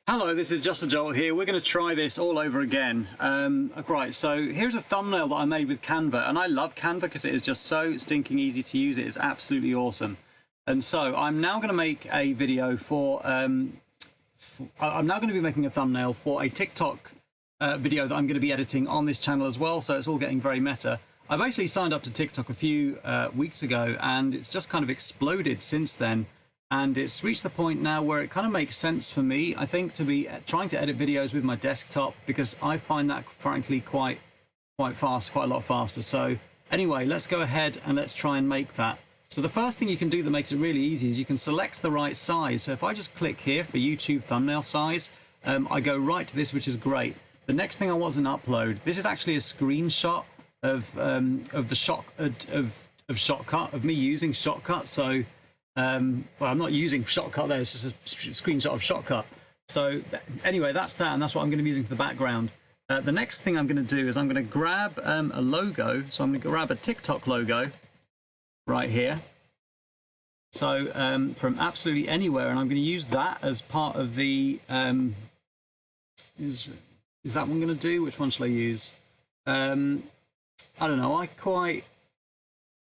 Hello, this is Justajolt here. We're going to try this all over again. Right, so here's a thumbnail that I made with Canva, and I love Canva because it is just so stinking easy to use. It is absolutely awesome. And so I'm now going to make a video for, I'm now going to be making a thumbnail for a TikTok video that I'm going to be editing on this channel as well, so it's all getting very meta. I basically signed up to TikTok a few weeks ago, and it's just kind of exploded since then. And it's reached the point now where it kind of makes sense for me, I think, to be trying to edit videos with my desktop, because I find that frankly quite fast, quite a lot faster. So anyway, let's go ahead and let's try and make that. So the first thing you can do that makes it really easy is you can select the right size. So if I just click here for YouTube thumbnail size, I go right to this, which is great. The next thing I want is an upload. This is actually a screenshot of Shotcut, of me using Shotcut. So well, I'm not using Shotcut there, it's just a screenshot of Shotcut. So anyway, that's that, and that's what I'm going to be using for the background. The next thing I'm going to do is I'm going to grab a logo. So I'm going to grab a TikTok logo right here. So from absolutely anywhere, and I'm going to use that as part of the... is that one going to do? Which one shall I use? I don't know,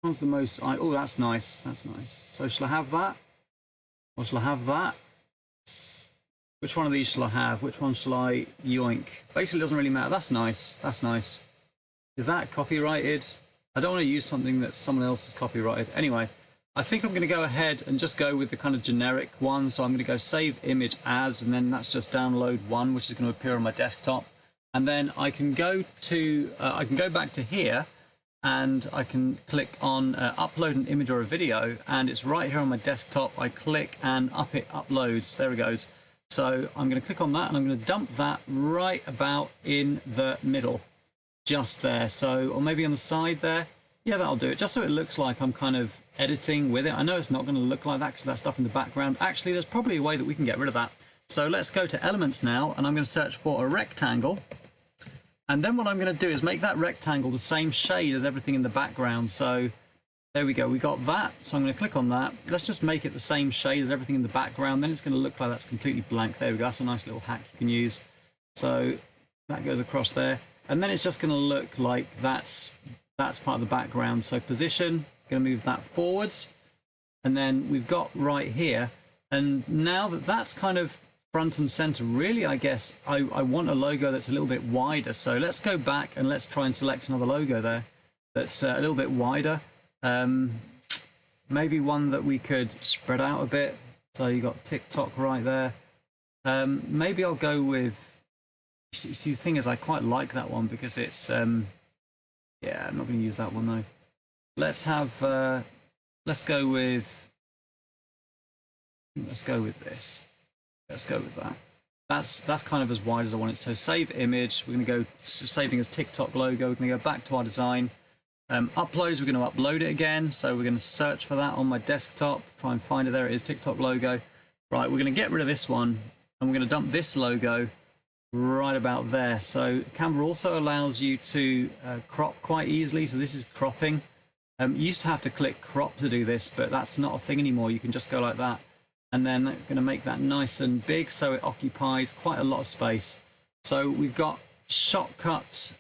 one's the most... oh, that's nice. That's nice. So shall I have that? Or shall I have that? Which one of these shall I have? Which one shall I yoink? Basically, it doesn't really matter. That's nice. That's nice. Is that copyrighted? I don't want to use something that someone else has copyrighted. Anyway, I think I'm going to go ahead and just go with the kind of generic one. So I'm going to go save image as, and then that's just download one, which is going to appear on my desktop. And then I can go to, I can go back to here, and I can click on upload an image or a video, and it's right here on my desktop. I click and it uploads. There it goes. So I'm going to click on that, and I'm going to dump that right about in the middle, just there. So, or maybe on the side there. Yeah, that'll do it, just so it looks like I'm kind of editing with it. I know it's not going to look like that because that stuff in the background. Actually, there's probably a way that we can get rid of that. So let's go to elements now, and I'm going to search for a rectangle. And then what I'm going to do is make that rectangle the same shade as everything in the background. So there we go, we got that. So I'm going to click on that. Let's just make it the same shade as everything in the background. Then it's going to look like that's completely blank. There we go, that's a nice little hack you can use. So that goes across there. And then it's just going to look like that's part of the background. So position, going to move that forwards. And then we've got right here. And now that that's kind of front and center, really, I guess I want a logo that's a little bit wider. So let's go back and let's try and select another logo there that's a little bit wider. Maybe one that we could spread out a bit. So you got TikTok right there. Maybe I'll go with, see, the thing is, I quite like that one because it's yeah, I'm not going to use that one though. Let's have let's go with this. Let's go with that. That's kind of as wide as I want it. So save image. We're going to go saving as TikTok logo. We're going to go back to our design. Uploads. We're going to upload it again. So we're going to search for that on my desktop. Try and find it. There it is, TikTok logo. Right. We're going to get rid of this one, and we're going to dump this logo right about there. So Canva also allows you to crop quite easily. So this is cropping. You used to have to click crop to do this, but that's not a thing anymore. You can just go like that. And then I'm going to make that nice and big so it occupies quite a lot of space. So we've got Shotcut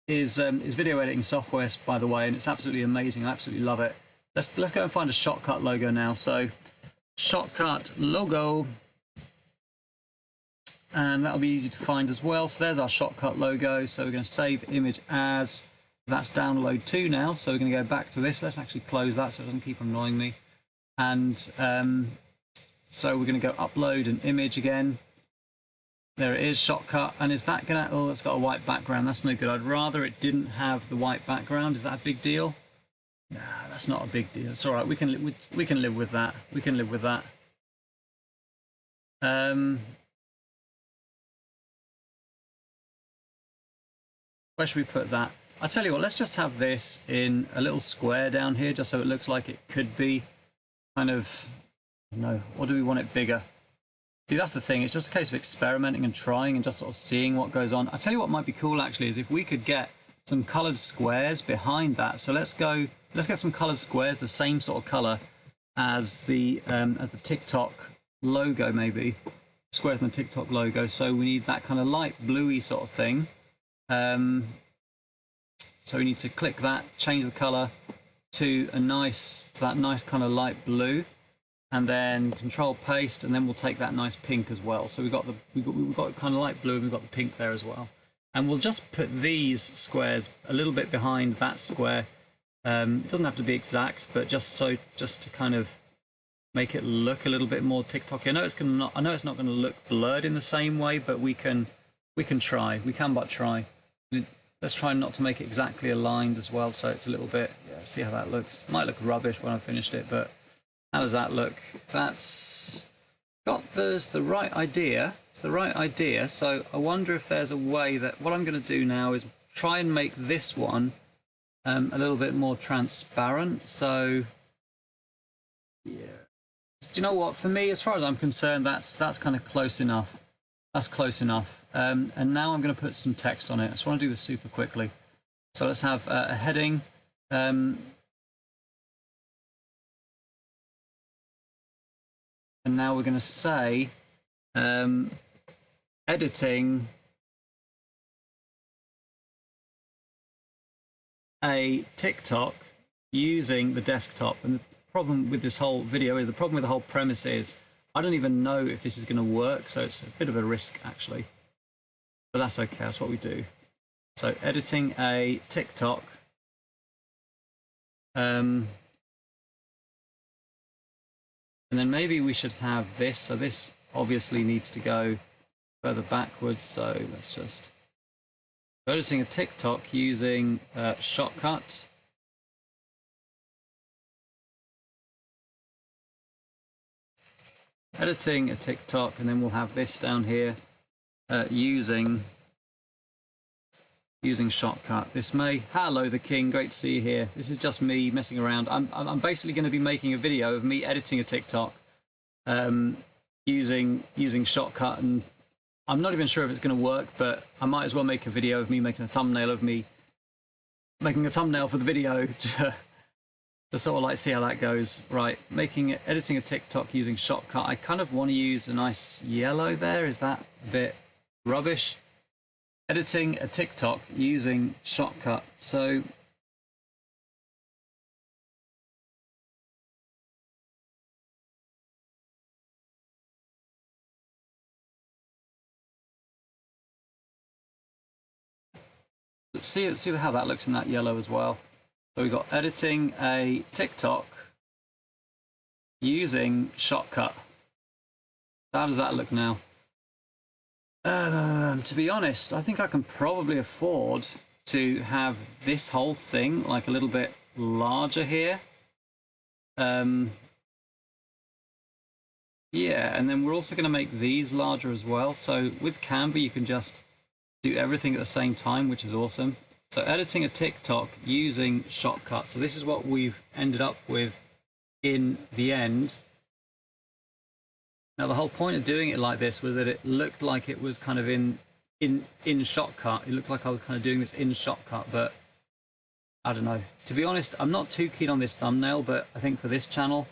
is video editing software, by the way, and it's absolutely amazing. I absolutely love it. Let's go and find a Shotcut logo now. So Shotcut logo, and that'll be easy to find as well. So there's our Shotcut logo. So we're going to save image as, that's download 2 now. So we're going to go back to this. Let's actually close that so it doesn't keep annoying me. And so we're going to go upload an image again. There it is, Shotcut. And is that going to... oh, it's got a white background. That's no good. I'd rather it didn't have the white background. Is that a big deal? Nah, that's not a big deal. It's all right. We can live with that. We can live with that. Where should we put that? I'll tell you what, let's just have this in a little square down here, just so it looks like it could be kind of, no, or do we want it bigger? See, that's the thing. It's just a case of experimenting and trying and just sort of seeing what goes on. I tell you what might be cool actually is if we could get some colored squares behind that. So let's get some colored squares the same sort of color as the TikTok logo maybe, squares in the TikTok logo. So we need that kind of light bluey sort of thing. So we need to click that, change the color to that nice kind of light blue, and then Control Paste, and then we'll take that nice pink as well. So we've got kind of light blue, and we've got the pink there as well. And we'll just put these squares a little bit behind that square. It doesn't have to be exact, but just to kind of make it look a little bit more TikTok-y. I know it's not going to look blurred in the same way, but we can try. We can but try. Let's try not to make it exactly aligned as well, so it's a little bit, yeah, see how that looks. It might look rubbish when I've finished it, but how does that look? That's got the right idea. It's the right idea, so I wonder if there's a way that what I'm going to do now is try and make this one a little bit more transparent. So, yeah. Do you know what? For me, as far as I'm concerned, that's kind of close enough. That's close enough. And now I'm going to put some text on it. I just want to do this super quickly. So let's have a heading. And now we're going to say editing a TikTok using the desktop. And the problem with this whole video is, the problem with the whole premise is, I don't even know if this is going to work, so it's a bit of a risk actually. But that's okay, that's what we do. So editing a TikTok. And then maybe we should have this. So this obviously needs to go further backwards. So let's just editing a TikTok using shortcut. Editing a TikTok, and then we'll have this down here using shortcut. This may, hello the king, great to see you here. This is just me messing around. I'm basically going to be making a video of me editing a TikTok using shortcut, and I'm not even sure if it's going to work, but I might as well make a video of me making a thumbnail of me making a thumbnail for the video to sort of like see how that goes. Right, editing a TikTok using shortcut. I kind of want to use a nice yellow there. Is that a bit rubbish? Editing a TikTok using shortcut. So let's see how that looks in that yellow as well. So we've got editing a TikTok using shortcut. How does that look now? To be honest, I think I can probably afford to have this whole thing like a little bit larger here. Yeah, and then we're also going to make these larger as well. So with Canva, you can just do everything at the same time, which is awesome. So editing a TikTok using shortcut. So this is what we've ended up with in the end. Now the whole point of doing it like this was that it looked like it was kind of in shortcut. It looked like I was kind of doing this in shortcut, but I don't know. To be honest, I'm not too keen on this thumbnail, but I think for this channel,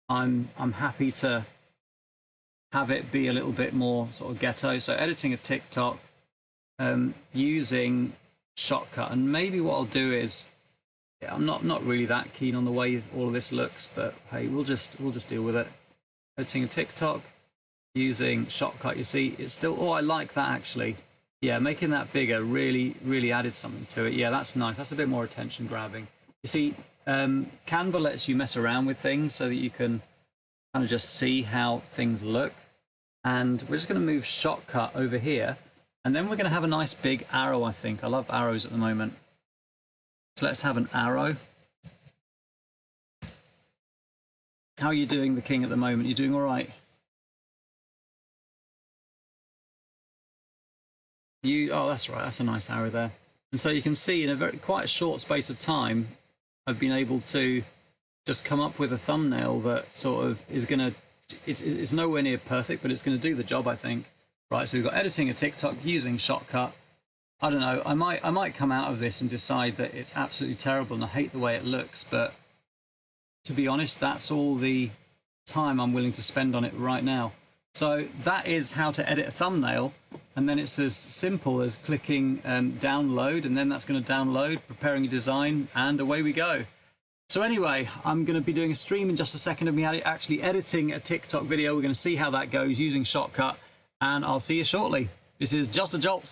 I'm happy to have it be a little bit more sort of ghetto. So editing a TikTok using shortcut, and maybe what I'll do is, yeah, I'm not really that keen on the way all of this looks, but hey, we'll just deal with it. Editing a TikTok using shortcut. You see, it's still, oh, I like that actually. Yeah, making that bigger really added something to it. Yeah, that's nice. That's a bit more attention grabbing. You see, Canva lets you mess around with things so that you can kind of just see how things look. And we're just going to move shortcut over here. And then we're going to have a nice big arrow, I think. I love arrows at the moment. So let's have an arrow. How are you doing, the king, at the moment? You doing all right? Oh, that's right. That's a nice arrow there. And so you can see in a quite a short space of time, I've been able to just come up with a thumbnail that sort of is going to, it's nowhere near perfect, but it's going to do the job, I think. Right, so we've got editing a TikTok using shortcut. I don't know, I might come out of this and decide that it's absolutely terrible and I hate the way it looks, but to be honest, that's all the time I'm willing to spend on it right now. So that is how to edit a thumbnail, and then it's as simple as clicking download, and then that's going to download, preparing a design, and away we go. So anyway, I'm going to be doing a stream in just a second of me actually editing a TikTok video. We're going to see how that goes using Shotcut, and I'll see you shortly. This is Just a Jolt.